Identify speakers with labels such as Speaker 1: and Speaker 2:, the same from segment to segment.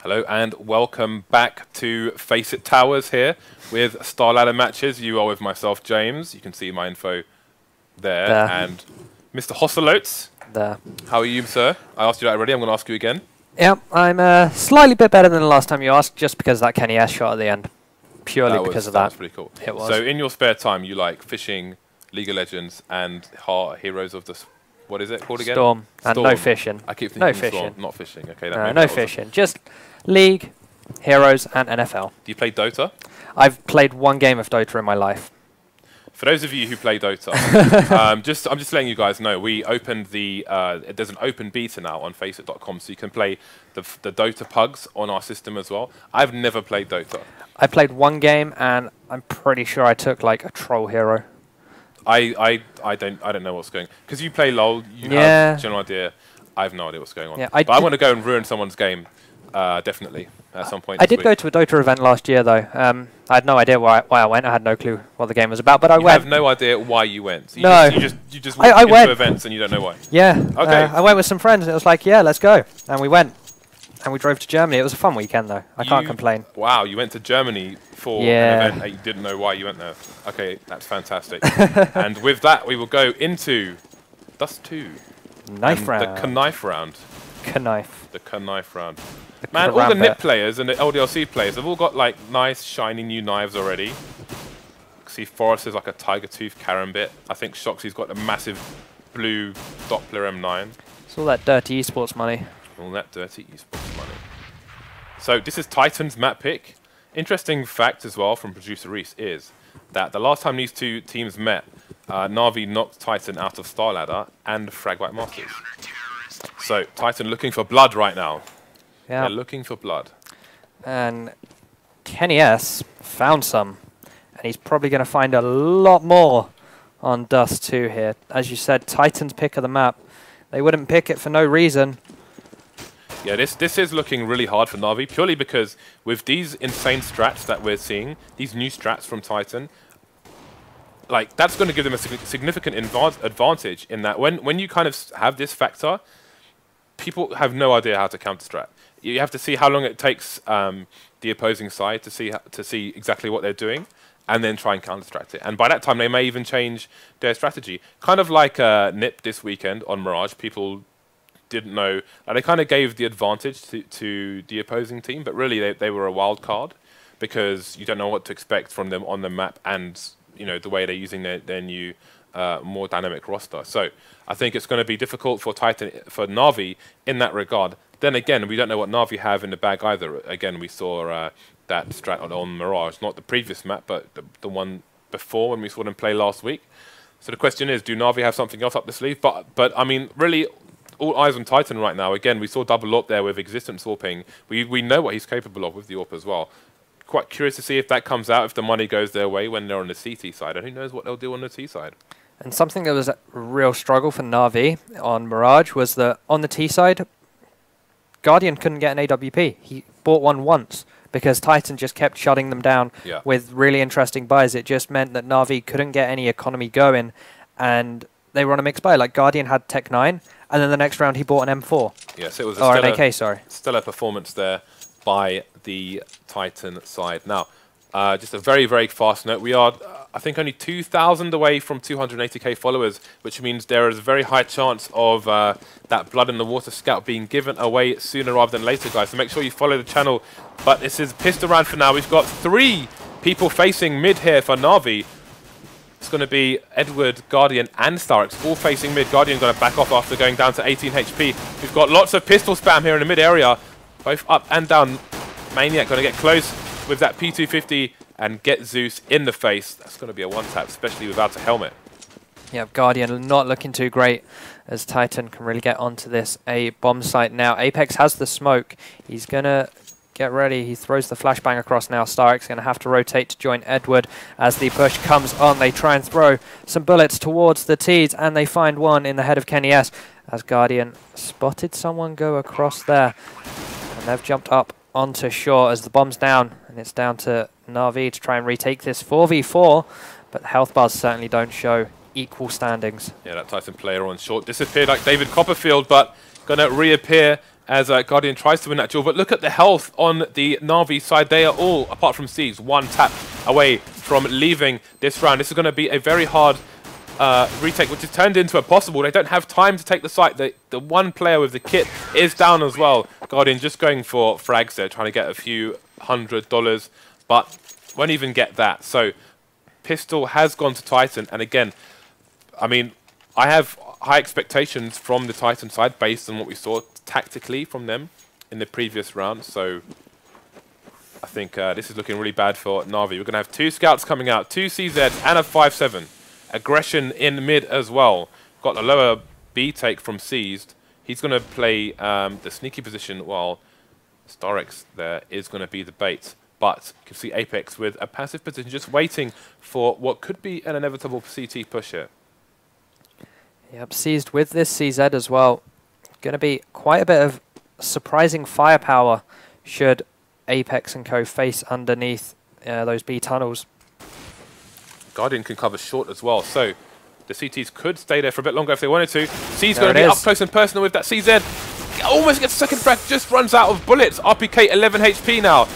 Speaker 1: Hello and welcome back to Face It Towers here with Star Ladder matches. You are with myself, James. You can see my info there. And Mr. Hosford
Speaker 2: there.
Speaker 1: How are you, sir? I asked you that already. I'm going to ask you again.
Speaker 2: Yep, I'm slightly bit better than the last time you asked, just because of that Kenny S shot at the end. Purely because of that.
Speaker 1: That was pretty cool.
Speaker 2: It was.
Speaker 1: So in your spare time, you like fishing, League of Legends, and Heroes of the... What is it called again?
Speaker 2: Storm. And no fishing.
Speaker 1: I keep thinking
Speaker 2: no fishing.
Speaker 1: Storm, not fishing. Okay,
Speaker 2: no fishing. Just League, Heroes, and NFL.
Speaker 1: Do you play Dota?
Speaker 2: I've played one game of Dota in my life.
Speaker 1: For those of you who play Dota, I'm just letting you guys know, we opened the, there's an open beta now on faceit.com, so you can play the Dota pugs on our system as well. I've never played Dota.
Speaker 2: I played one game, and I'm pretty sure I took like a troll hero.
Speaker 1: I don't know what's going on. Because you play LoL, you have a general idea. I have no idea what's going on.
Speaker 2: Yeah,
Speaker 1: but I want to go and ruin someone's game, definitely, at some point.
Speaker 2: I did go to a Dota event last year, though. I had no idea why I went. I had no clue what the game was about, but I went.
Speaker 1: You have no idea why you went? You
Speaker 2: no.
Speaker 1: You just went into events and you don't know why?
Speaker 2: Yeah.
Speaker 1: Okay.
Speaker 2: I went with some friends and it was like, yeah, let's go. And we went. And we drove to Germany. It was a fun weekend, though. I can't complain.
Speaker 1: Wow, you went to Germany for an event and you didn't know why you went there. Okay, that's fantastic. And with that, we will go into Dust 2.
Speaker 2: Knife round.
Speaker 1: The knife round.
Speaker 2: Knife.
Speaker 1: The knife round. Man, all the NIP players and the LDLC players have all got like nice, shiny new knives already. See, Forrest is like a tiger tooth karambit. I think Shoxy's got a massive blue Doppler M9.
Speaker 2: It's all that dirty esports money.
Speaker 1: All that dirty esports money. So this is Titan's map pick. Interesting fact as well from producer Reese is that the last time these two teams met, Na'Vi knocked Titan out of Star Ladder and Fragwite Masters. So Titan looking for blood right now. Yeah. They're looking for blood.
Speaker 2: And Kenny S found some. And he's probably going to find a lot more on Dust 2 here. As you said, Titan's pick of the map. They wouldn't pick it for no reason.
Speaker 1: Yeah, this is looking really hard for Na'Vi, purely because with these insane strats that we're seeing, these new strats from Titan, like that's going to give them a significant advantage in that when you kind of have this factor, people have no idea how to counter strat. You have to see how long it takes the opposing side to see exactly what they're doing, and then try and counter strat it. And by that time, they may even change their strategy. Kind of like NIP this weekend on Mirage, people didn't know. They kind of gave the advantage to the opposing team, but really they were a wild card because you don't know what to expect from them on the map, and you know the way they're using their new more dynamic roster. So I think it's going to be difficult for Na'Vi in that regard. Then again, we don't know what Na'Vi have in the bag either. Again, we saw that strat on Mirage, not the previous map, but the one before when we saw them play last week. So the question is, do Na'Vi have something else up the sleeve? But I mean, really, all eyes on Titan right now. Again, we saw double AWP there with existence AWPing. We know what he's capable of with the AWP as well. Quite curious to see if that comes out, if the money goes their way when they're on the CT side. And who knows what they'll do on the T side.
Speaker 2: And something that was a real struggle for Na'Vi on Mirage was that on the T side, Guardian couldn't get an AWP. He bought one once because Titan just kept shutting them down with really interesting buys. It just meant that Na'Vi couldn't get any economy going, and they were on a mixed buy. Like Guardian had Tech 9, and then the next round he bought an M4.
Speaker 1: Yes, it was a
Speaker 2: an AK, sorry.
Speaker 1: Stellar performance there by the Titan side. Now, just a very, very fast note. We are, I think, only 2,000 away from 280k followers, which means there is a very high chance of that Blood in the Water Scout being given away sooner rather than later, guys. So make sure you follow the channel. But this is pissed around for now. We've got 3 people facing mid here for Na'Vi. It's going to be Edward, Guardian, and starix all facing mid. Guardian going to back off after going down to 18 HP. We've got lots of pistol spam here in the mid area, both up and down. Maniac going to get close with that P250 and get Zeus in the face. That's going to be a one-tap, especially without a helmet.
Speaker 2: Yeah, Guardian not looking too great as Titan can really get onto this A bomb site now. Apex has the smoke. He's going to get ready. He throws the flashbang across now. starix going to have to rotate to join Edward as the push comes on. They try and throw some bullets towards the T's, and they find one in the head of Kenny S as Guardian spotted someone go across there. And they've jumped up onto shore as the bomb's down, and it's down to Na'Vi to try and retake this 4v4, but the health bars certainly don't show equal standings.
Speaker 1: Yeah, that Titan player on short disappeared like David Copperfield, but going to reappear as Guardian tries to win that duel. But look at the health on the Na'Vi side. They are all, apart from C's, one tap away from leaving this round. This is going to be a very hard retake, which is turned into a possible. They don't have time to take the site. The one player with the kit is down as well. Guardian just going for frags there, trying to get a few $100, but won't even get that. So Pistol has gone to Titan, and again, I mean, I have high expectations from the Titan side based on what we saw tactically from them in the previous round. So I think this is looking really bad for Na'Vi. We're going to have 2 scouts coming out, 2 CZs, and a 5-7. Aggression in mid as well. Got a lower B take from Seized. He's going to play the sneaky position while starix there is going to be the bait. But you can see Apex with a passive position, just waiting for what could be an inevitable CT push here.
Speaker 2: Yep, Seized with this CZ as well. Going to be quite a bit of surprising firepower should Apex and co face underneath those B tunnels.
Speaker 1: Guardian can cover short as well, so the CTs could stay there for a bit longer if they wanted to. C's going to be up close and personal with that CZ. Almost gets a second frag, just runs out of bullets. RPK 11 HP now.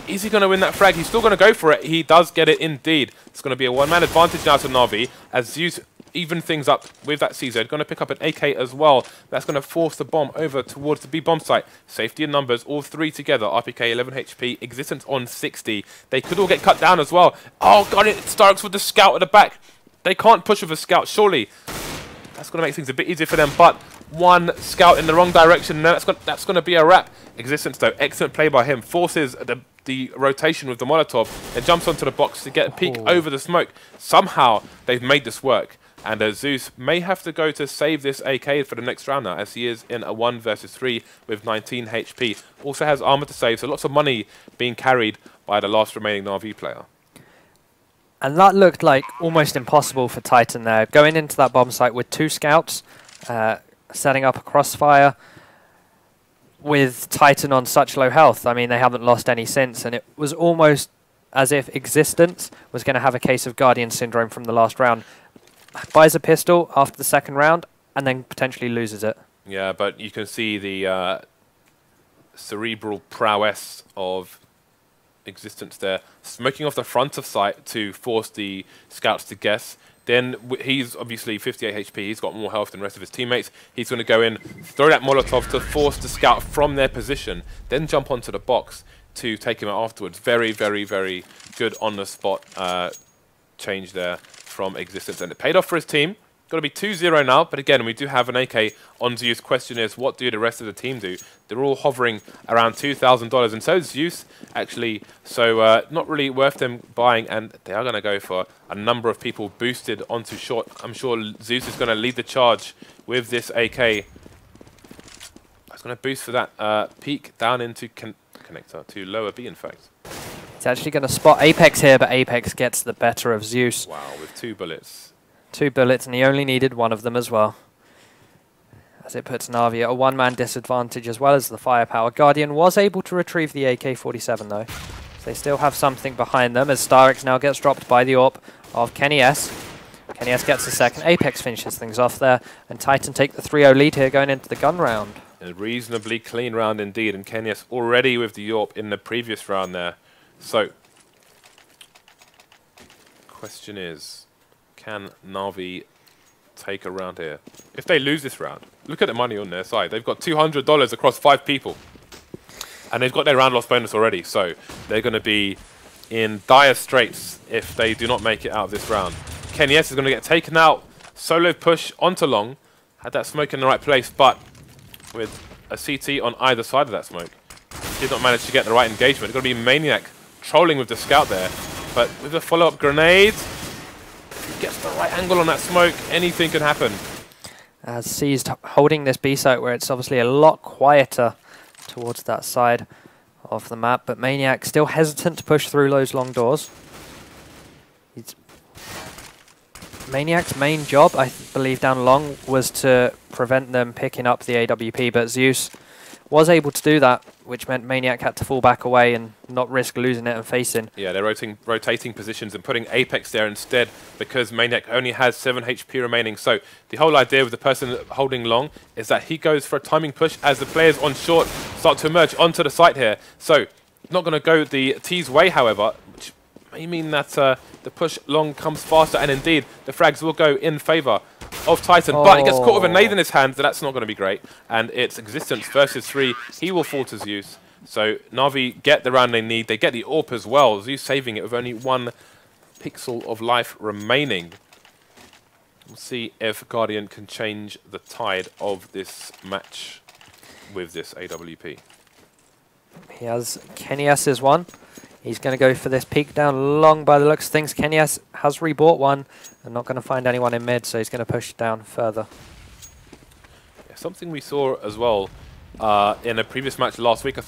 Speaker 1: Is he going to win that frag? He's still going to go for it. He does get it indeed. It's going to be a one-man advantage now to Na'Vi as Zeus even things up with that CZ. Going to pick up an AK as well. That's going to force the bomb over towards the B bomb site. Safety in numbers, all 3 together. RPK 11 HP, Existence on 60. They could all get cut down as well. Oh god, it's starix with the scout at the back. They can't push with a scout, surely. That's going to make things a bit easier for them, but one scout in the wrong direction. No, that's going to be a wrap. Existence though, excellent play by him. Forces the rotation with the Molotov and jumps onto the box to get a peek over the smoke. Somehow they've made this work. And Zeus may have to go to save this AK for the next round now, as he is in a 1 versus 3 with 19 HP. Also has armor to save, so lots of money being carried by the last remaining Na'Vi player.
Speaker 2: And that looked like almost impossible for Titan there. Going into that bomb site with 2 scouts, setting up a crossfire with Titan on such low health. I mean, they haven't lost any since, and it was almost as if Existence was going to have a case of Guardian syndrome from the last round. Buys a pistol after the second round and then potentially loses it.
Speaker 1: Yeah, but you can see the cerebral prowess of Existence there, smoking off the front of site to force the scouts to guess. Then he's obviously 58 HP, he's got more health than the rest of his teammates. He's going to go in, throw that Molotov to force the scout from their position, then jump onto the box to take him out afterwards. Very, very, very good on the spot change there from Existence, and it paid off for his team. Got to be 2-0 now, but again, we do have an AK on Zeus. Question is, what do the rest of the team do? They're all hovering around $2,000, and so is Zeus, actually. So not really worth them buying, and they are going to go for a number of people boosted onto short. I'm sure Zeus is going to lead the charge with this AK. It's going to boost for that peak down into connector, to lower B, in fact.
Speaker 2: He's actually going to spot Apex here, but Apex gets the better of Zeus.
Speaker 1: Wow, with 2 bullets.
Speaker 2: 2 bullets, and he only needed 1 of them as well. As it puts Na'Vi at a 1-man disadvantage as well as the firepower. Guardian was able to retrieve the AK-47 though. So they still have something behind them as starix now gets dropped by the AWP of Kenny S. Kenny S gets a second. Apex finishes things off there, and Titan take the 3-0 lead here going into the gun round.
Speaker 1: A reasonably clean round indeed, and Kenny S already with the AWP in the previous round there. So, question is, can Na'Vi take a round here? If they lose this round, look at the money on their side. They've got $200 across 5 people. And they've got their round loss bonus already, so they're going to be in dire straits if they do not make it out of this round. Kenny S is going to get taken out. Solo push onto long. Had that smoke in the right place, but with a CT on either side of that smoke, did not manage to get the right engagement. It's going to be Maniac trolling with the scout there, but with a follow-up grenade, if he gets the right angle on that smoke, anything can happen.
Speaker 2: As Seized holding this B site where it's obviously a lot quieter towards that side of the map, but Maniac still hesitant to push through those long doors. Maniac's main job, I believe, down long was to prevent them picking up the AWP, but Zeus was able to do that, which meant Maniac had to fall back away and not risk losing it and facing.
Speaker 1: Yeah, they're rotating positions and putting Apex there instead because Maniac only has 7 HP remaining. So the whole idea with the person holding long is that he goes for a timing push as the players on short start to emerge onto the site here. So not going to go the T's way, however, which may mean that the push long comes faster, and indeed the frags will go in favour of Titan, but he gets caught with a nade in his hand, so that's not going to be great. And it's Existence versus 3. He will fall to Zeus. So Na'Vi get the round they need. They get the AWP as well. Zeus saving it with only 1 pixel of life remaining. We'll see if Guardian can change the tide of this match with this AWP.
Speaker 2: He has KennyS's one. He's going to go for this peek down long by the looks of things. KennyS has rebought one and not going to find anyone in mid, so he's going to push down further.
Speaker 1: Yeah, something we saw as well in a previous match last week, I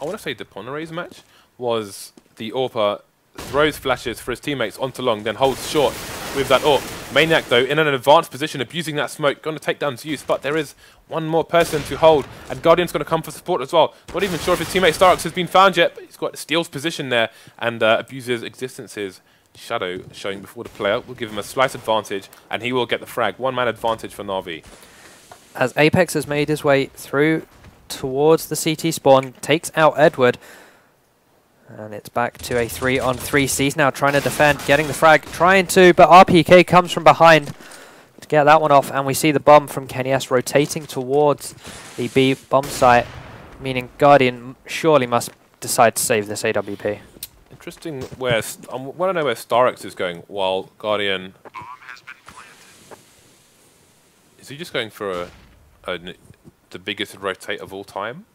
Speaker 1: want to say the Poneray's match, was the AWPer throws flashes for his teammates onto long, then holds short with that AWP. Maniac, though, in an advanced position, abusing that smoke, going to take down Zeus, but there is one more person to hold, and Guardian's going to come for support as well. Not even sure if his teammate starix has been found yet, but he's got Steel's position there, and abuses Existence's shadow showing before the player. Will give him a slight advantage, and he will get the frag. 1-man advantage for Na'Vi.
Speaker 2: As Apex has made his way through towards the CT spawn, takes out Edward, and it's back to a 3-on-3. C's now trying to defend, getting the frag, trying to, but RPK comes from behind to get that one off, and we see the bomb from KennyS rotating towards the B bomb site, meaning Guardian surely must decide to save this AWP.
Speaker 1: Interesting where, I want to know where starix is going while Guardian... Is he just going for the biggest rotate of all time?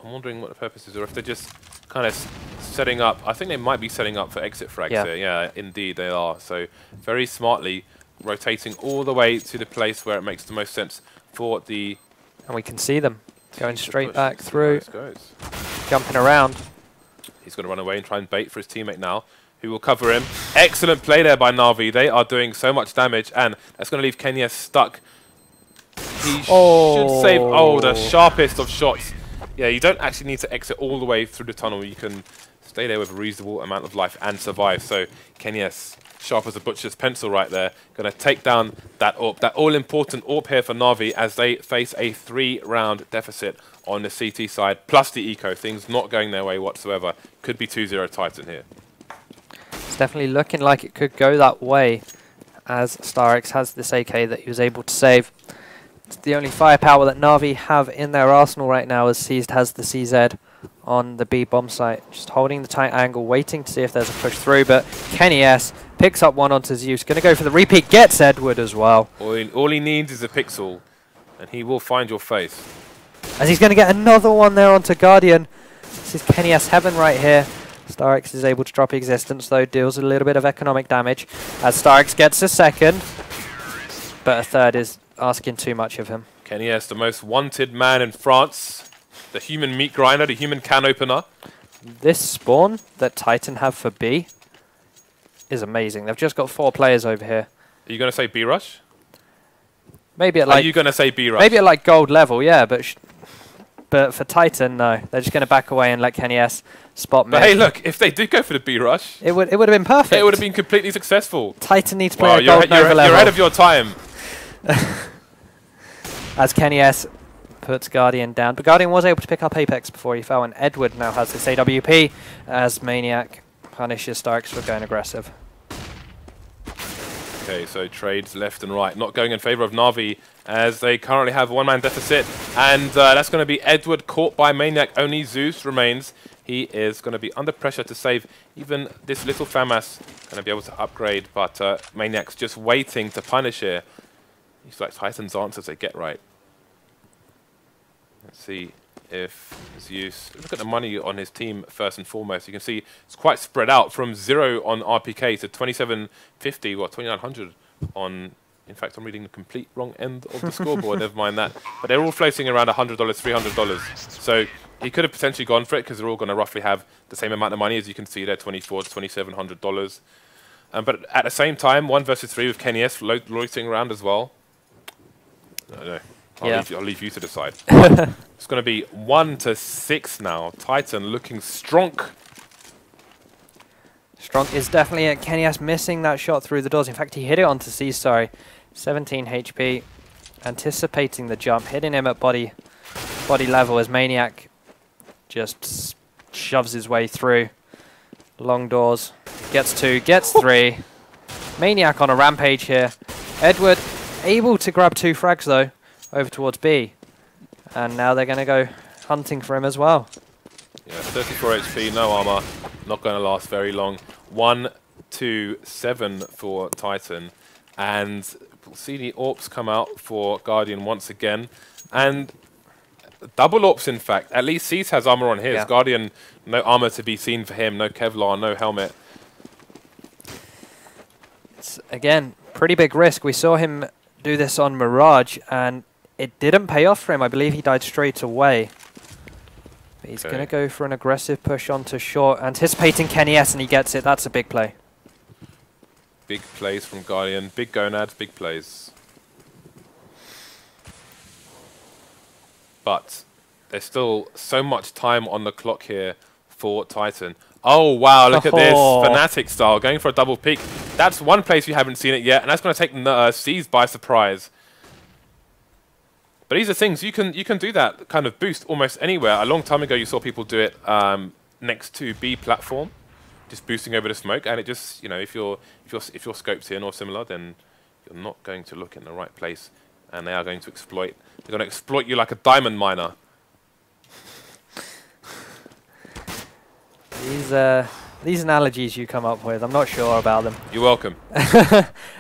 Speaker 1: I'm wondering what the purpose is, or if they're just kind of setting up. I think they might be setting up for exit frags here. Yeah, indeed they are. So very smartly rotating all the way to the place where it makes the most sense for the...
Speaker 2: And we can see them going straight back through,
Speaker 1: goes.
Speaker 2: jumping around.
Speaker 1: He's going to run away and try and bait for his teammate now, who will cover him. Excellent play there by Na'Vi. They are doing so much damage, and that's going to leave KennyS stuck. He should save... Oh, the sharpest of shots. Yeah, you don't actually need to exit all the way through the tunnel. You can stay there with a reasonable amount of life and survive. So KennyS, sharp as a butcher's pencil right there, going to take down that AWP. That all-important AWP here for Na'Vi as they face a 3-round deficit on the CT side, plus the eco. Things not going their way whatsoever. Could be 2-0 Titan here.
Speaker 2: It's definitely looking like it could go that way, as starix has this AK that he was able to save. It's the only firepower that Na'Vi have in their arsenal right now, as Seized has the CZ on the B bomb site. Just holding the tight angle, waiting to see if there's a push through, but KennyS picks up one onto Zeus. Going to go for the repeat, gets Edward as well.
Speaker 1: All he needs is a pixel, and he will find your face.
Speaker 2: As he's going to get another one there onto Guardian. This is KennyS heaven right here. starix is able to drop Existence, though, deals a little bit of economic damage, as starix gets a second, but a third is asking too much of him.
Speaker 1: KennyS, the most wanted man in France, the human meat grinder, the human can opener.
Speaker 2: This spawn that Titan have for B is amazing. They've just got 4 players over here.
Speaker 1: Are you going to say B rush?
Speaker 2: Maybe at like...
Speaker 1: Are you going to say B rush?
Speaker 2: Maybe at like gold level, yeah, but for Titan, no. They're just going to back away and let KennyS spot mid.
Speaker 1: But hey, look, if they did go for the B rush,
Speaker 2: it would have been perfect.
Speaker 1: It would have been completely successful.
Speaker 2: Titan needs to play at gold Nova level.
Speaker 1: You're ahead of your time.
Speaker 2: As KennyS puts Guardian down. But Guardian was able to pick up Apex before he fell, and Edward now has this AWP as Maniac punishes starix for going aggressive.
Speaker 1: Okay, so trades left and right, not going in favour of Na'Vi, as they currently have a 1-man deficit, and that's going to be Edward caught by Maniac. Only Zeus remains. He is going to be under pressure to save even this little FAMAS. Going to be able to upgrade, but Maniac's just waiting to punish here. He's like Titan's answers they get right. Let's see if Zeus... Look at the money on his team first and foremost. You can see it's quite spread out from 0 on RPK to 2750, or 2900 on... In fact, I'm reading the complete wrong end of the scoreboard. Never mind that. But they're all floating around $100, $300. So he could have potentially gone for it because they're all going to roughly have the same amount of money, as you can see there, $2,400 to $2,700. But at the same time, 1 versus 3 with KennyS loitering around as well. No. I'll leave you to decide. It's going to be 1-6 now. Titan looking strong.
Speaker 2: Strong is definitely it. Kenny's missing that shot through the doors. In fact, he hit it onto C, sorry. 17 HP. Anticipating the jump, hitting him at body level as Maniac just shoves his way through. Long doors. Gets 2, gets 3. Maniac on a rampage here. Edward able to grab 2 frags though, over towards B. And now they're going to go hunting for him as well.
Speaker 1: Yeah, 34 HP, no armor. Not going to last very long. 1-7 for Titan. And we'll see the AWPs come out for Guardian once again. And double AWPs, in fact. At least Cease has armor on his.
Speaker 2: Yeah.
Speaker 1: Guardian, no armor to be seen for him. No Kevlar, no helmet.
Speaker 2: It's, again, pretty big risk. We saw him do this on Mirage, and it didn't pay off for him. I believe he died straight away. But he's going to go for an aggressive push onto short, anticipating Kenny S, and he gets it. That's a big play.
Speaker 1: Big plays from Guardian. Big gonads, big plays. But there's still so much time on the clock here for Titan. Oh, wow, look at this. Fnatic style, going for a double peek. That's one place you haven't seen it yet, and that's going to take C's by surprise. But these are things, you can do that kind of boost almost anywhere. A long time ago, you saw people do it next to B platform, just boosting over the smoke, and it just, you know, if you're scoped in or similar, then you're not going to look in the right place, and they are going to exploit. They're going to exploit you like a diamond miner.
Speaker 2: These analogies you come up with, I'm not sure about them.
Speaker 1: You're welcome.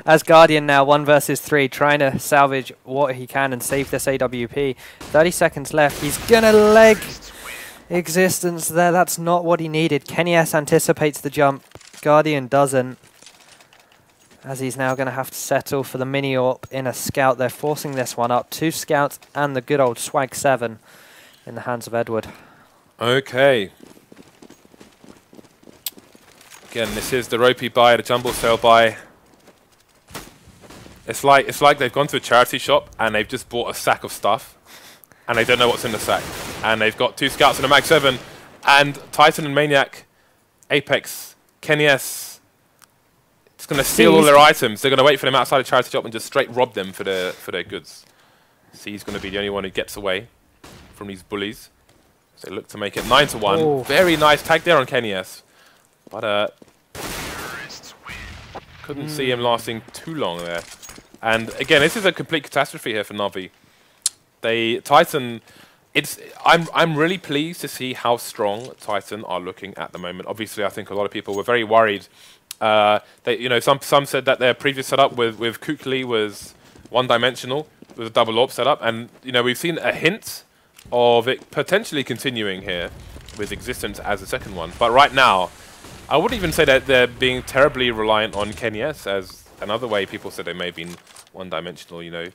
Speaker 2: As Guardian now, 1 versus 3, trying to salvage what he can and save this AWP. 30 seconds left. He's gonna leg existence there. That's not what he needed. Kenny S anticipates the jump. Guardian doesn't. As he's now going to have to settle for the mini AWP in a scout. They're forcing this one up. 2 scouts and the good old Swag 7 in the hands of Edward.
Speaker 1: Okay. Again, this is the ropey buy, the jumble sale buy. It's like they've gone to a charity shop and they've just bought a sack of stuff and they don't know what's in the sack. And they've got 2 scouts and a Mag 7 and Titan and Maniac, Apex, Kenny S. It's going to steal all their items. They're going to wait for them outside a charity shop and just straight rob them for their goods. C's going to be the only one who gets away from these bullies. So they look to make it 9-1.
Speaker 2: Oh.
Speaker 1: Very nice tag there on Kenny S. But couldn't see him lasting too long there. And again, this is a complete catastrophe here for Na'Vi. Titan, I'm really pleased to see how strong Titan are looking at the moment. Obviously, I think a lot of people were very worried. Some said that their previous setup with Kukli was one-dimensional with a double AWP setup, and we've seen a hint of it potentially continuing here with Existence as a second one. But right now, I wouldn't even say that they're being terribly reliant on Kenny S, as another way people said they may have been one-dimensional,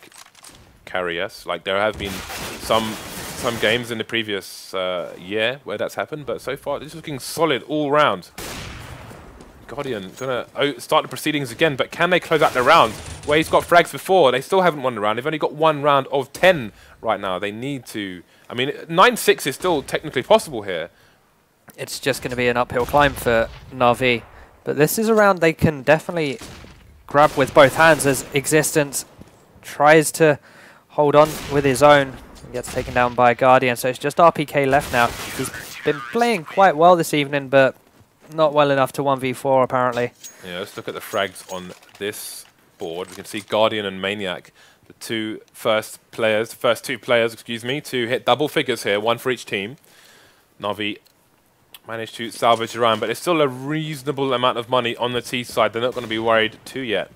Speaker 1: carry S. Like there have been some games in the previous year where that's happened, but so far it's looking solid all round. Guardian gonna start the proceedings again, but can they close out the round? Where he's got frags before, they still haven't won the round. They've only got 1 round of 10 right now. They need to. I mean, 9-6 is still technically possible here.
Speaker 2: It's just going to be an uphill climb for Na'Vi. But this is a round they can definitely grab with both hands as Existence tries to hold on with his own and gets taken down by Guardian. So it's just RPK left now. He's been playing quite well this evening, but not well enough to 1v4 apparently. Yeah,
Speaker 1: let's look at the frags on this board. We can see Guardian and Maniac, the first two players, excuse me, to hit double figures here, 1 for each team. Na'Vi managed to salvage the round, but there's still a reasonable amount of money on the T side. They're not going to be worried too yet.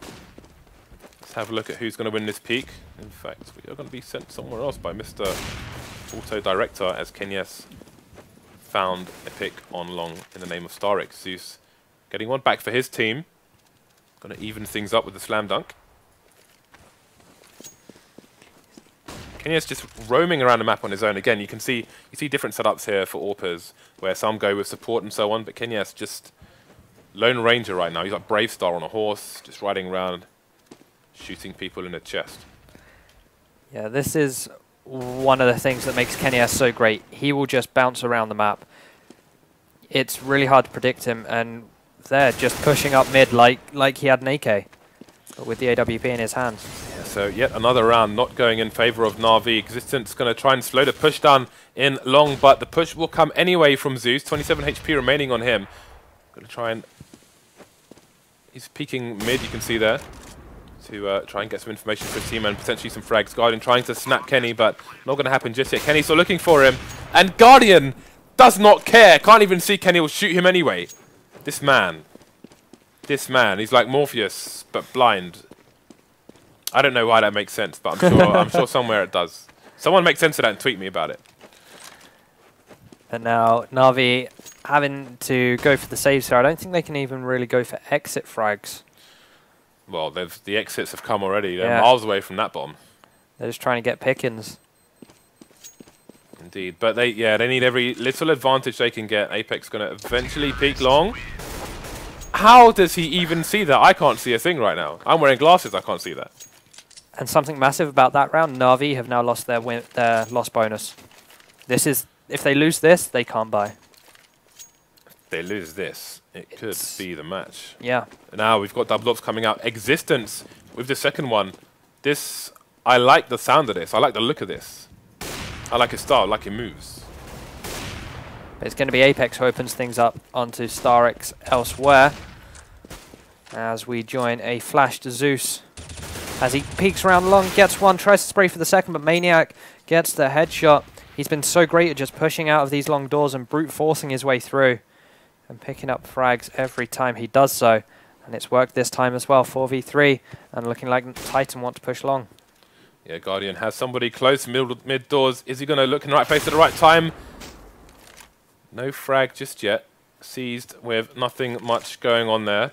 Speaker 1: Let's have a look at who's going to win this peak. In fact, we are going to be sent somewhere else by Mr. Auto Director as Kenyes found a pick on long in the name of starix. Zeus getting one back for his team. Going to even things up with the slam dunk. Kenyes just roaming around the map on his own. Again, you see different setups here for AWPers, where some go with support and so on, but Kenyes just Lone Ranger right now. He's like Brave Star on a horse, just riding around, shooting people in the chest.
Speaker 2: Yeah, this is one of the things that makes Kenny S so great. He will just bounce around the map. It's really hard to predict him, and they're just pushing up mid like he had an AK, but with the AWP in his hands.
Speaker 1: Yeah, so yet another round not going in favor of Na'Vi. Existence going to try and slow the push down in long, but the push will come anyway from Zeus. 27 HP remaining on him. Going to try and... He's peeking mid, you can see there, to try and get some information for his team and potentially some frags. Guardian trying to snap Kenny, but not going to happen just yet. Kenny's still looking for him, and Guardian does not care. Can't even see Kenny, will shoot him anyway. This man, he's like Morpheus, but blind. I don't know why that makes sense, but I'm sure somewhere it does. Someone make sense of that and tweet me about it.
Speaker 2: And now Na'Vi having to go for the saves here. I don't think they can even really go for exit frags.
Speaker 1: Well, the exits have come already. They're miles away from that bomb.
Speaker 2: They're just trying to get pickings.
Speaker 1: Indeed, but they need every little advantage they can get. Apex going to eventually peek long. How does he even see that? I can't see a thing right now. I'm wearing glasses. I can't see that.
Speaker 2: And something massive about that round, Na'Vi have now lost their loss bonus. This is, if they lose this, they can't buy.
Speaker 1: If they lose this, it could be the match.
Speaker 2: Yeah.
Speaker 1: Now we've got double ups coming out. Existence with the second one. This, I like the sound of this. I like the look of this. I like his style. I like his moves.
Speaker 2: It's going to be Apex who opens things up onto starix elsewhere. As we join a flash to Zeus. As he peeks around long, gets one, tries to spray for the second, but Maniac gets the headshot. He's been so great at just pushing out of these long doors and brute forcing his way through. And picking up frags every time he does so. And it's worked this time as well, 4v3. And looking like Titan want to push long.
Speaker 1: Yeah, Guardian has somebody close, mid doors. Is he going to look in the right place at the right time? No frag just yet. Seized with nothing much going on there.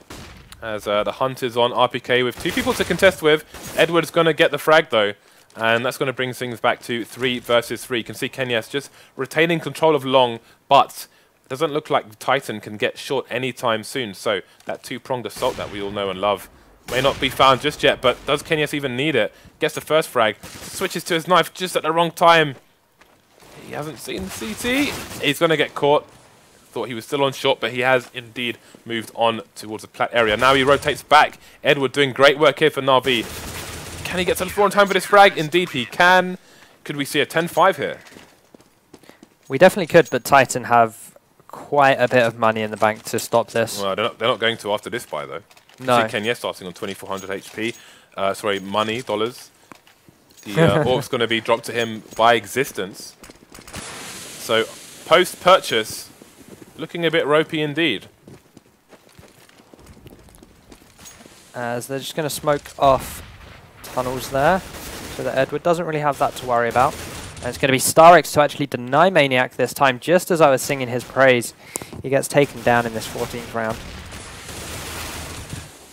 Speaker 1: As the hunt is on RPK with two people to contest with. Edward's going to get the frag though. And that's going to bring things back to 3 versus 3. You can see Kenyas just retaining control of long, but it doesn't look like Titan can get short anytime soon. So that two-pronged assault that we all know and love may not be found just yet, but does Kenyas even need it? Gets the first frag, switches to his knife just at the wrong time. He hasn't seen the CT. He's going to get caught. Thought he was still on short, but he has indeed moved on towards the plat area. Now he rotates back. Edward doing great work here for Na'Vi. Can he get to the floor in time for this frag? Indeed he can. Could we see a 10-5 here?
Speaker 2: We definitely could, but Titan have quite a bit of money in the bank to stop this.
Speaker 1: Well, they're not going to after this buy, though.
Speaker 2: No.
Speaker 1: See Kenya starting on 2,400 HP. Sorry, money, dollars. The orb's going to be dropped to him by Existence. So, post-purchase, looking a bit ropey indeed.
Speaker 2: As they're just going to smoke off tunnels there, so that Edward doesn't really have that to worry about. And it's going to be starix to actually deny Maniac this time, just as I was singing his praise. He gets taken down in this 14th round.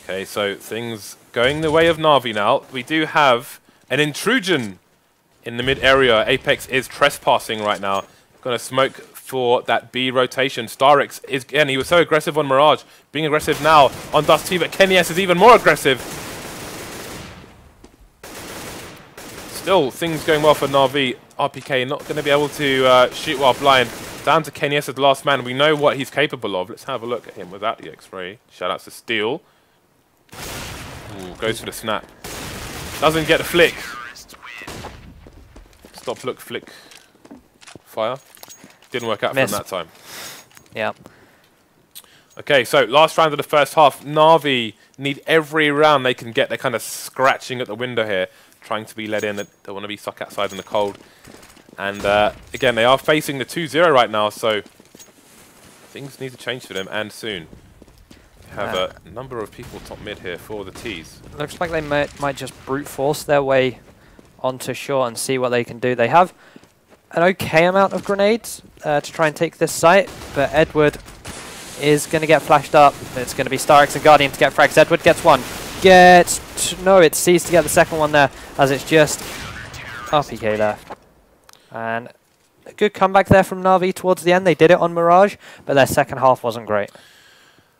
Speaker 1: Okay, so things going the way of Na'Vi now. We do have an intrusion in the mid area. Apex is trespassing right now. Going to smoke for that B rotation. starix is, again, he was so aggressive on Mirage. Being aggressive now on Dust T, but Kenyas is even more aggressive. Still, things going well for Na'Vi. RPK not going to be able to shoot while blind. Down to Kenyas as the last man. We know what he's capable of. Let's have a look at him without the X-ray. Shoutouts to Steel. Ooh, goes for the snap. Doesn't get the flick. Stop, look, flick. Fire. Didn't work out for him that time.
Speaker 2: Yeah. Okay,
Speaker 1: so last round of the first half. Na'Vi need every round they can get. They're kind of scratching at the window here, trying to be let in. They don't want to be stuck outside in the cold. And again, they are facing the 2-0 right now, so things need to change for them, and soon. We have a number of people top mid here for the T's.
Speaker 2: Looks like they might just brute force their way onto shore and see what they can do. They have an okay amount of grenades to try and take this site, but Edward is going to get flashed up. It's going to be starix and Guardian to get frags. Edward gets one. No, it's seized to get the second one there, as it's just RPK left. And a good comeback there from Na'Vi towards the end. They did it on Mirage, but their second half wasn't great.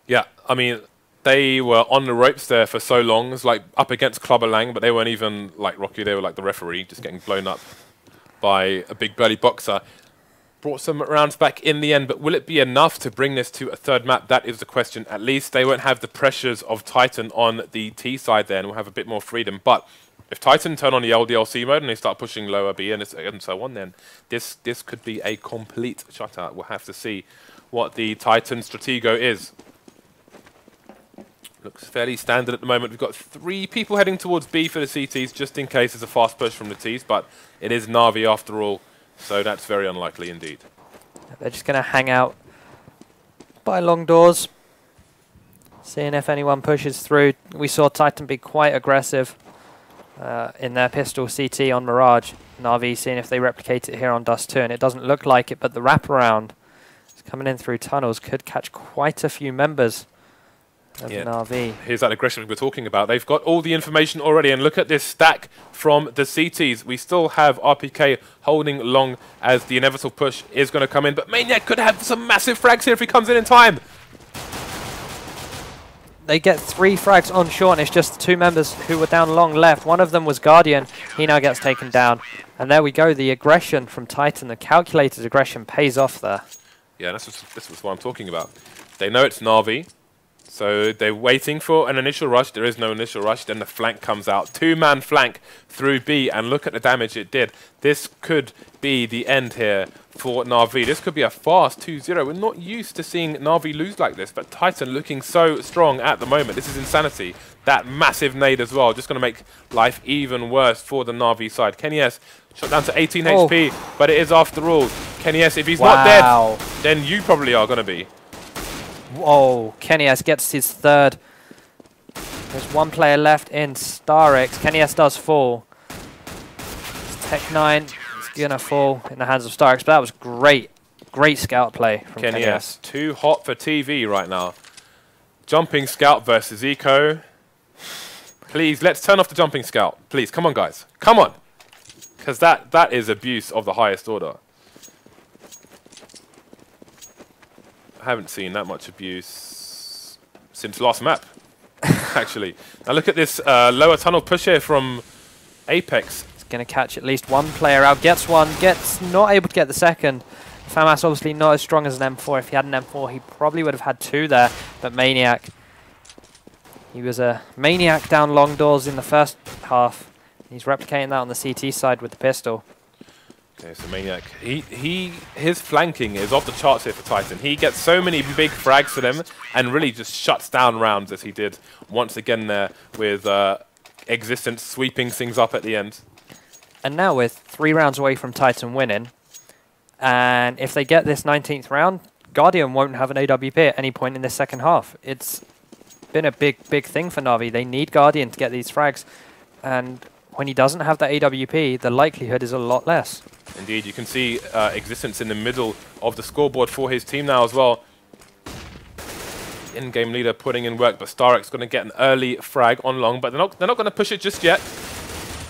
Speaker 1: Yeah, I mean, they were on the ropes there for so long. It's like up against Clubber Lang, but they weren't even like Rocky. They were like the referee, just getting blown up by a big burly boxer. Brought some rounds back in the end, but will it be enough to bring this to a third map? That is the question. At least they won't have the pressures of Titan on the T side there, and we'll have a bit more freedom. But if Titan turn on the LDLC mode and they start pushing lower B and so on, then this could be a complete shutout. We'll have to see what the Titan Stratego is. Looks fairly standard at the moment. We've got 3 people heading towards B for the CTs, just in case there's a fast push from the Ts, but it is Na'Vi after all. So that's very unlikely indeed.
Speaker 2: They're just going to hang out by long doors, seeing if anyone pushes through. We saw Titan be quite aggressive in their pistol CT on Mirage. Na'Vi seeing if they replicate it here on Dust 2, and it doesn't look like it, but the wraparound is coming in through tunnels, could catch quite a few members of Na'Vi.
Speaker 1: Here's that aggression we were talking about. They've got all the information already, and look at this stack from the CTs. We still have RPK holding long as the inevitable push is going to come in, but Maniac could have some massive frags here if he comes in time.
Speaker 2: They get 3 frags on short, and it's just the 2 members who were down long left. One of them was Guardian. He now gets taken down. And there we go. The aggression from Titan, the calculated aggression, pays off there. Yeah,
Speaker 1: this was what I'm talking about. They know it's Na'Vi. So they're waiting for an initial rush. There is no initial rush. Then the flank comes out. 2-man flank through B. And look at the damage it did. This could be the end here for Na'Vi. This could be a fast 2-0. We're not used to seeing Na'Vi lose like this. But Titan looking so strong at the moment. This is insanity. That massive nade as well. Just going to make life even worse for the Na'Vi side. Kenny S shot down to 18 HP. But it is after all. Kenny S, if he's not dead, then you probably are going to be.
Speaker 2: Whoa, Kenny S gets his 3rd. There's 1 player left in starix. Kenny S does fall. Tech 9 is going to fall in the hands of starix, but that was great. Great scout play from Kenny S.
Speaker 1: Too hot for TV right now. Jumping scout versus Eco. Please, let's turn off the jumping scout. Please, come on, guys. Come on. Because that is abuse of the highest order. I haven't seen that much abuse since last map, actually. Now look at this lower tunnel push here from Apex.
Speaker 2: It's going to catch at least 1 player out. Gets 1, gets not able to get the 2nd. Famas obviously not as strong as an M4. If he had an M4, he probably would have had 2 there. But Maniac, he was a Maniac down long doors in the first half. He's replicating that on the CT side with the pistol.
Speaker 1: Okay, so Maniac, his flanking is off the charts here for Titan. He gets so many big frags to them and really just shuts down rounds as he did once again there with Existence sweeping things up at the end.
Speaker 2: And now we're 3 rounds away from Titan winning. And if they get this 19th round, Guardian won't have an AWP at any point in this second half. It's been a big thing for Na'Vi. They need Guardian to get these frags. And when he doesn't have the AWP, the likelihood is a lot less.
Speaker 1: Indeed, you can see Existence in the middle of the scoreboard for his team now as well. In-game leader putting in work, but starix going to get an early frag on long, but they're not going to push it just yet.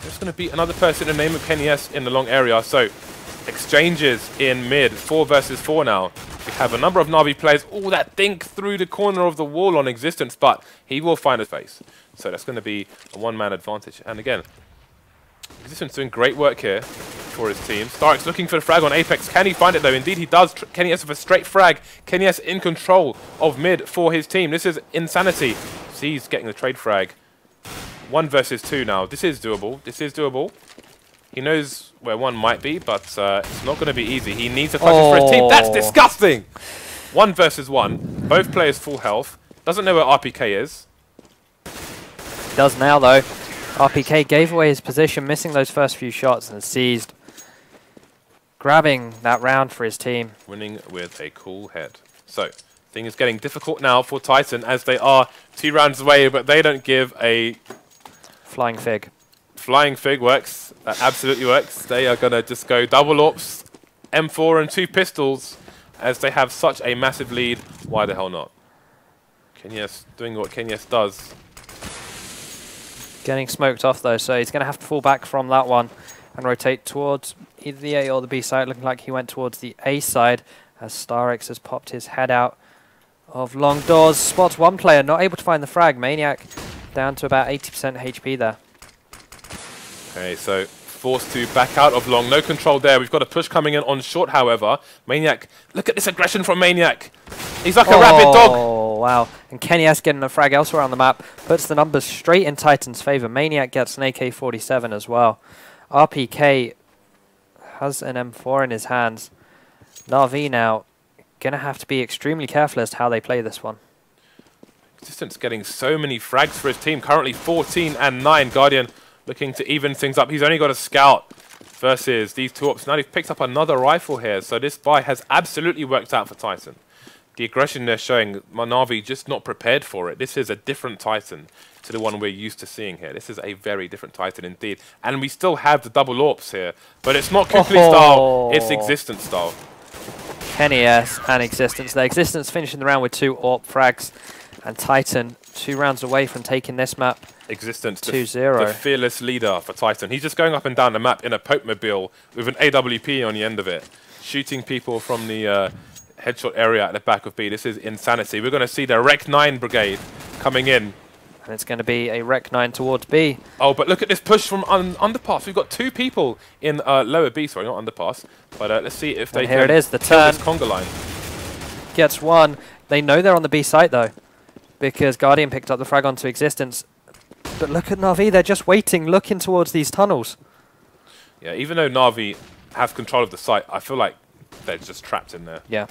Speaker 1: There's going to be another person in the name of Kenny S in the long area. So exchanges in mid, 4 versus 4 now. We have a number of Na'Vi players all that think through the corner of the wall on Existence, but he will find his face. So that's going to be a 1-man advantage. And again, Existence doing great work here for his team. starix looking for the frag on Apex. Can he find it though? Indeed he does. Kenny S with a straight frag. Kenny S in control of mid for his team. This is insanity. He's getting the trade frag. 1 versus 2 now. This is doable. This is doable. He knows where 1 might be, but it's not going to be easy. He needs to touch it for his team. That's disgusting! 1 versus 1. Both players full health. Doesn't know where RPK is.
Speaker 2: Does now though. RPK gave away his position, missing those first few shots and seized. Grabbing that round for his team.
Speaker 1: Winning with a cool head. So, thing is getting difficult now for Titan as they are 2 rounds away, but they don't give a...
Speaker 2: Flying Fig.
Speaker 1: Flying Fig works. That absolutely works. They are going to just go double ops, M4 and 2 pistols as they have such a massive lead. Why the hell not? Kenyes doing what Kenyes does.
Speaker 2: Getting smoked off though, so he's going to have to fall back from that one and rotate towards either the A or the B side. Looking like he went towards the A side as starix has popped his head out of long doors. Spots one player, not able to find the frag. Maniac down to about 80% HP there.
Speaker 1: Okay, so forced to back out of long. No control there. We've got a push coming in on short, however. Maniac, look at this aggression from Maniac. He's like a rabid dog.
Speaker 2: Oh, wow. And Kenny S getting a frag elsewhere on the map. Puts the numbers straight in Titan's favor. Maniac gets an AK-47 as well. RPK has an M4 in his hands. Na'Vi now going to have to be extremely careful as to how they play this one.
Speaker 1: Distance getting so many frags for his team. Currently 14 and 9. Guardian looking to even things up. He's only got a scout versus these two ops. Now he's picked up another rifle here. So this buy has absolutely worked out for Titan. The aggression they're showing, Na'Vi just not prepared for it. This is a different Titan to the one we're used to seeing here. This is a very different Titan indeed. And we still have the double AWPs here. But it's not Kukli style, it's Existence style.
Speaker 2: Kenny S and Existence. The Existence finishing the round with 2 AWP frags. And Titan 2 rounds away from taking this map.
Speaker 1: Existence,
Speaker 2: 2-0.
Speaker 1: the fearless leader for Titan. He's just going up and down the map in a Pope-mobile with an AWP on the end of it. Shooting people from the headshot area at the back of B. This is insanity. We're going to see the Rec 9 brigade coming in.
Speaker 2: And it's going to be a Rec 9 towards B.
Speaker 1: Oh, but look at this push from underpass. We've got 2 people in lower B. Sorry, not underpass. But let's see if they
Speaker 2: can. Here it is, the
Speaker 1: kill
Speaker 2: turn.
Speaker 1: this conga line.
Speaker 2: Gets one. They know they're on the B site though, because Guardian picked up the frag onto Existence. But look at Na'Vi. They're just waiting, looking towards these tunnels.
Speaker 1: Yeah, even though Na'Vi have control of the site, I feel like they're just trapped in there.
Speaker 2: Yeah,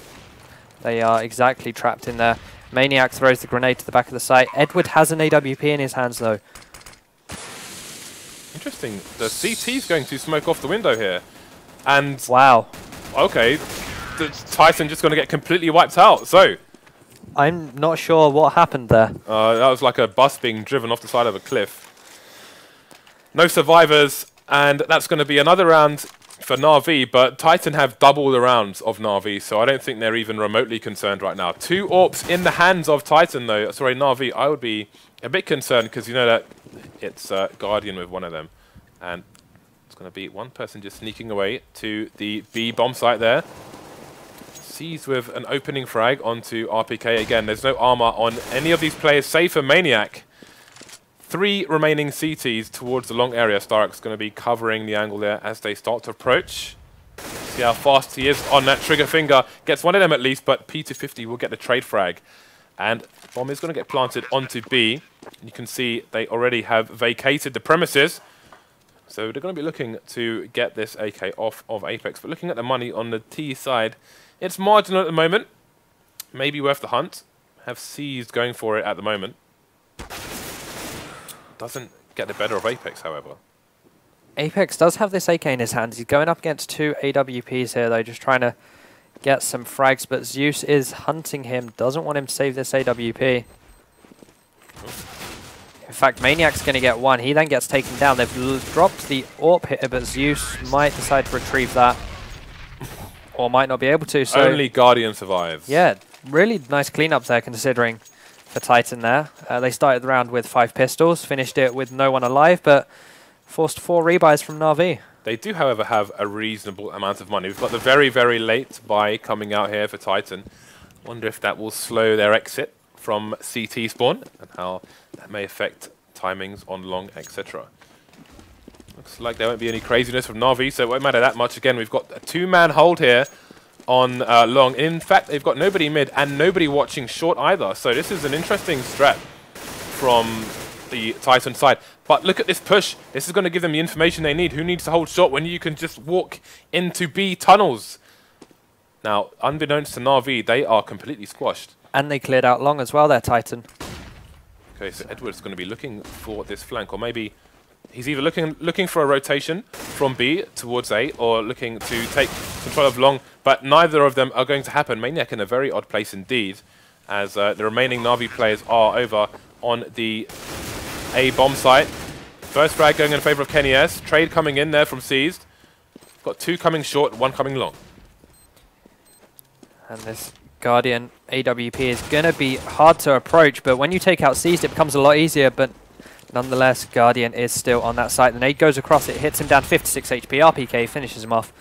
Speaker 2: they are exactly trapped in there. Maniac throws the grenade to the back of the site. Edward has an AWP in his hands though.
Speaker 1: Interesting. The CT's going to smoke off the window here. And
Speaker 2: wow.
Speaker 1: Okay, the Titan just going to get completely wiped out. So
Speaker 2: I'm not sure what happened there.
Speaker 1: that was like a bus being driven off the side of a cliff. No survivors, and that's going to be another round for Na'Vi, but Titan have double the rounds of Na'Vi, so I don't think they're even remotely concerned right now. 2 AWPs in the hands of Titan, though. Sorry, Na'Vi, I would be a bit concerned, because you know that it's Guardian with one of them. And it's going to be one person just sneaking away to the B bomb site there. Seized with an opening frag onto RPK. Again, there's no armor on any of these players, save for Maniac. 3 remaining CTs towards the long area. starix going to be covering the angle there as they start to approach. See how fast he is on that trigger finger. Gets one of them at least, but P250 will get the trade frag. And bomb is going to get planted onto B. You can see they already have vacated the premises. So they're going to be looking to get this AK off of Apex. But looking at the money on the T side, it's marginal at the moment. Maybe worth the hunt. Have Seized going for it at the moment. Doesn't get the better of Apex, however.
Speaker 2: Apex does have this AK in his hands. He's going up against 2 AWPs here, though, just trying to get some frags. But Zeus is hunting him. Doesn't want him to save this AWP. In fact, Maniac's going to get one. He then gets taken down. They've dropped the AWP hitter, but Zeus might decide to retrieve that. Or might not be able to. So
Speaker 1: only Guardian survives.
Speaker 2: Yeah, really nice cleanup there, considering for Titan there. They started the round with 5 pistols, finished it with no one alive, but forced 4 rebuys from Na'Vi. They
Speaker 1: do, however, have a reasonable amount of money. We've got the very, very late buy coming out here for Titan. Wonder if that will slow their exit from CT spawn and how that may affect timings on long, etc. Looks like there won't be any craziness from Na'Vi, so it won't matter that much. Again, we've got a 2-man hold here on long. In fact, they've got nobody mid and nobody watching short either. So this is an interesting strat from the Titan side. But look at this push. This is going to give them the information they need. Who needs to hold short when you can just walk into B tunnels? Now, unbeknownst to Na'Vi, they are completely squashed.
Speaker 2: And they cleared out long as well there, Titan.
Speaker 1: Okay, so Edward's going to be looking for this flank, or maybe he's either looking for a rotation from B towards A, or looking to take control of long, but neither of them are going to happen. Maniac in a very odd place indeed, as the remaining Na'Vi players are over on the A bomb site. First frag going in favor of Kenny S. Trade coming in there from Seized. Got 2 coming short, 1 coming long.
Speaker 2: And this Guardian AWP is going to be hard to approach, but when you take out Seized, it becomes a lot easier. But nonetheless, Guardian is still on that site. The nade goes across, it hits him down 56 HP. RPK finishes him off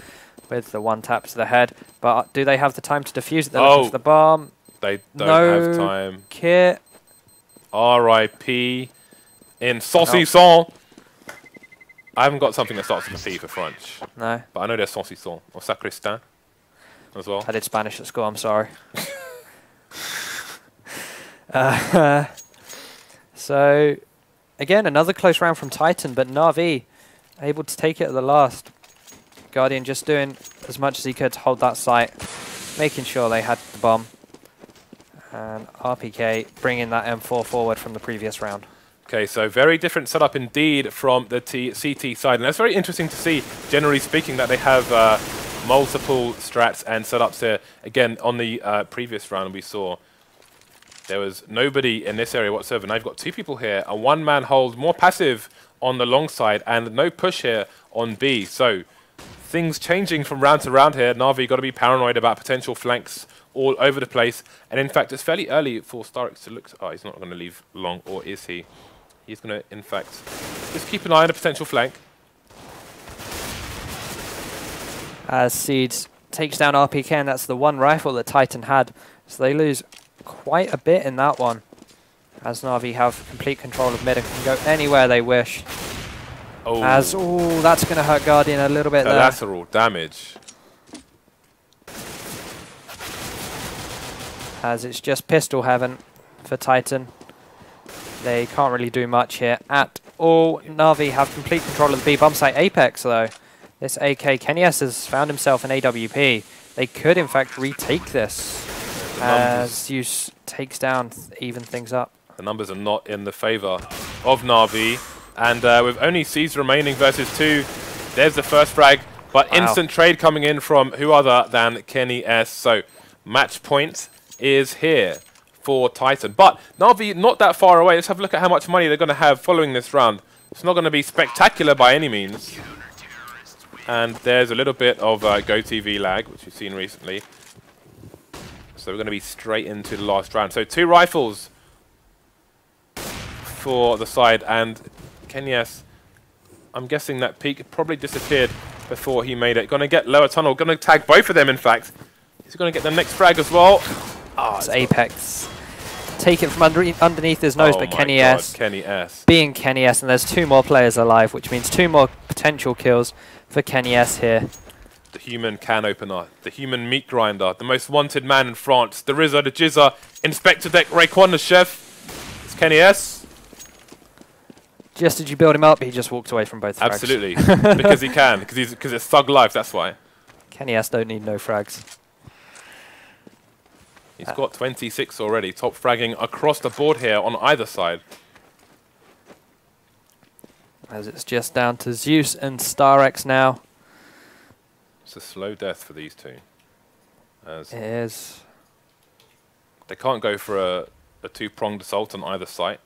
Speaker 2: with the 1 tap to the head. But do they have the time to defuse it? They're looking for the bomb.
Speaker 1: They don't have time.
Speaker 2: Kit.
Speaker 1: R.I.P. in saucisson. I haven't got something that starts with a P for French.
Speaker 2: No.
Speaker 1: But I know there's saucisson or sacristain as well.
Speaker 2: I did Spanish at school, I'm sorry. So, again, another close round from Titan, but Na'Vi able to take it at the last. Guardian just doing as much as he could to hold that site, making sure they had the bomb. And RPK bringing that M4 forward from the previous round.
Speaker 1: Okay, so very different setup indeed from the CT side. And that's very interesting to see, generally speaking, that they have multiple strats and setups here. Again, on the previous round we saw there was nobody in this area whatsoever. Now you've got two people here, a one-man hold, more passive on the long side, and no push here on B. So things changing from round to round here. Na'Vi got to be paranoid about potential flanks all over the place. And in fact, it's fairly early for starix to look. Oh, he's not going to leave long, or is he? He's going to, in fact, just keep an eye on a potential flank.
Speaker 2: As Seeds takes down RPK, and that's the one rifle that Titan had. So they lose quite a bit in that one. As Na'Vi have complete control of mid and can go anywhere they wish.
Speaker 1: Oh,
Speaker 2: that's going to hurt Guardian a little bit there.
Speaker 1: Collateral damage.
Speaker 2: As it's just pistol heaven for Titan. They can't really do much here at all. Na'Vi have complete control of the B bomb site. Apex, though. This AK, Kenyes has found himself an AWP. They could, in fact, retake this as Zeus takes down, even things up.
Speaker 1: The numbers are not in the favor of Na'Vi. And with only C's remaining versus 2, there's the first frag. But instant trade coming in from who other than Kenny S. So match point is here for Titan. But Na'Vi not that far away. Let's have a look at how much money they're going to have following this round. It's not going to be spectacular by any means. And there's a little bit of GoTV lag, which we've seen recently. So we're going to be straight into the last round. So 2 rifles for the side. And Kenyes, I'm guessing that peak probably disappeared before he made it. Going to get lower tunnel. Going to tag both of them, in fact. He's going to get the next frag as well.
Speaker 2: Oh, it's Apex. Take it from underneath his nose, but Kenny S.
Speaker 1: Kenny S.
Speaker 2: Being Kenny S, and there's 2 more players alive, which means 2 more potential kills for Kenny S here.
Speaker 1: The human can opener, the human meat grinder, the most wanted man in France, the Rizza, the Jizza, Inspector Deck, Rayquan, the chef. It's Kenny S.
Speaker 2: Just as you build him up, he just walked away from both frags.
Speaker 1: Absolutely, because he can, because it's thug life, that's why.
Speaker 2: Kenny S don't need no frags.
Speaker 1: He's got 26 already, top fragging across the board here on either side.
Speaker 2: As it's just down to Zeus and starix now.
Speaker 1: It's a slow death for these two. As
Speaker 2: it is.
Speaker 1: They can't go for a two-pronged assault on either side.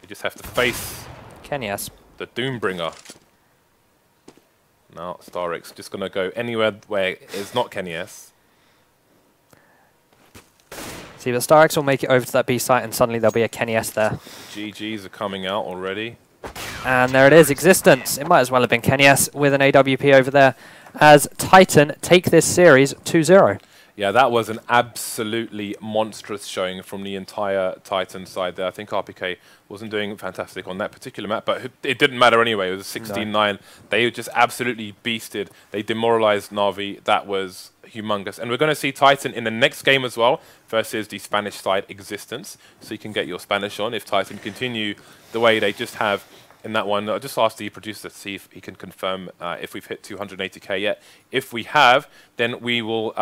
Speaker 1: They just have to face
Speaker 2: Kenny S.
Speaker 1: the Doombringer. Now starix just going to go anywhere where it's not Kenny S.
Speaker 2: See, but starix will make it over to that B site and suddenly there'll be a Kenny S there.
Speaker 1: GGs are coming out already.
Speaker 2: And there it is, Existence. It might as well have been Kenny S with an AWP over there as Titan take this series 2-0.
Speaker 1: Yeah, that was an absolutely monstrous showing from the entire Titan side there. I think RPK wasn't doing fantastic on that particular map, but it didn't matter anyway. It was a 16-9. No. They just absolutely beasted. They demoralized Na'Vi. That was humongous. And we're going to see Titan in the next game as well versus the Spanish side Existence. So you can get your Spanish on if Titan continue the way they just have in that one. I just asked the producer to see if he can confirm if we've hit 280k yet. If we have, then we will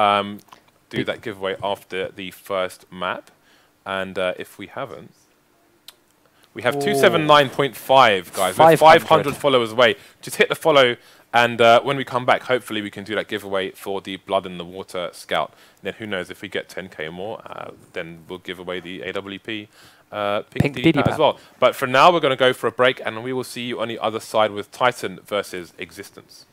Speaker 1: do that giveaway after the first map. And if we haven't, we have 279.5, guys. We're 500 followers away. Just hit the follow, and when we come back, hopefully we can do that giveaway for the Blood in the Water Scout. And then who knows, if we get 10k or more, then we'll give away the AWP Pink DD as well. But for now, we're going to go for a break, and we will see you on the other side with Titan versus Existence.